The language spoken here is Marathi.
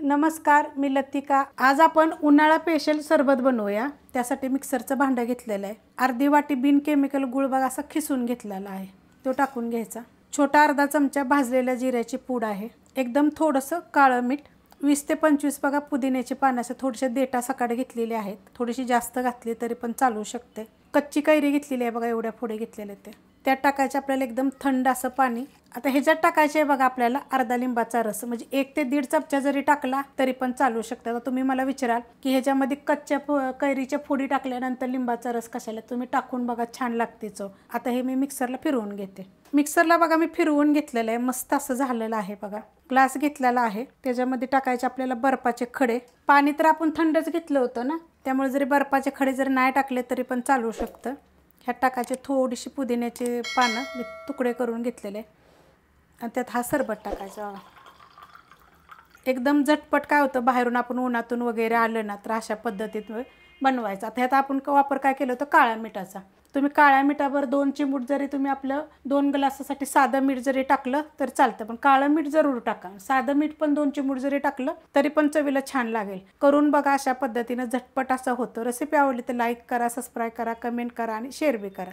नमस्कार, मी लतिका। आज आपण उन्हाळा स्पेशल सरबत बनवूया। त्यासाठी मिक्सरचं भांडं घेतलेलं आहे। अर्धी वाटी बिन केमिकल गुळ बघा असा खिसून घेतलेला आहे, तो टाकून घ्यायचा। छोटा अर्धा चमचा भाजलेल्या जिऱ्याची पूड आहे। एकदम थोडंसं काळं मीठ, 20 ते 25 बघा पुदिन्याची पानं असं थोडेसे देठा सकाळी घेतलेले आहेत। थोडीशी जास्त घातली तरी पण चालू शकते। कच्ची कैरी घेतलेली आहे बघा, एवढ्या फोडी घेतलेले ते त्यात टाकायचे आपल्याला एकदम थंड असं पाणी। आता ह्याच्यात टाकायचे बघा आपल्याला अर्धा लिंबाचा रस, म्हणजे 1 ते 1.5 चमचा जरी टाकला तरी पण चालू शकतं। आता तुम्ही मला विचाराल की ह्याच्यामध्ये कच्च्या कैरीच्या फोडी टाकल्यानंतर लिंबाचा रस कशाला, तुम्ही टाकून बघा, छान लागते चव। आता हे मी मिक्सरला फिरवून घेते। मिक्सरला बघा मी फिरवून घेतलेलं आहे, मस्त असं झालेलं आहे बघा। ग्लास घेतलेला आहे, त्याच्यामध्ये टाकायचे आपल्याला बर्फाचे खडे। पाणी तर आपण थंडच घेतलं होतं ना, त्यामुळे जरी बर्फाचे खडे जर नाही टाकले तरी पण चालू शकतं। ह्यात टाकायचे थोडीशी पुदिन्याचे पानं मी तुकडे करून घेतलेले आणि त्यात हा सरबत टाकायचा। एकदम झटपट काय होतं, बाहेरून आपण उन्हातून वगैरे आलं ना तर अशा पद्धतीत बनवायचं। आता ह्यात आपण वापर काय केलं होतं, काळ्या मिठाचा। तुम्ही काळ्या मिठावर 2 चिमूट जरी तुम्ही आपलं 2 ग्लासासाठी साधं मीठ जरी टाकलं तर चालतं, पण काळं मीठ जरूर टाका। साधं मीठ पण 2 चिमूट जरी टाकलं तरी पण चवीला छान लागेल। करून बघा, अशा पद्धतीनं झटपट असं होतं। रेसिपी आवडली तर लाईक करा, सबस्क्राईब करा, कमेंट करा आणि शेअर बी करा।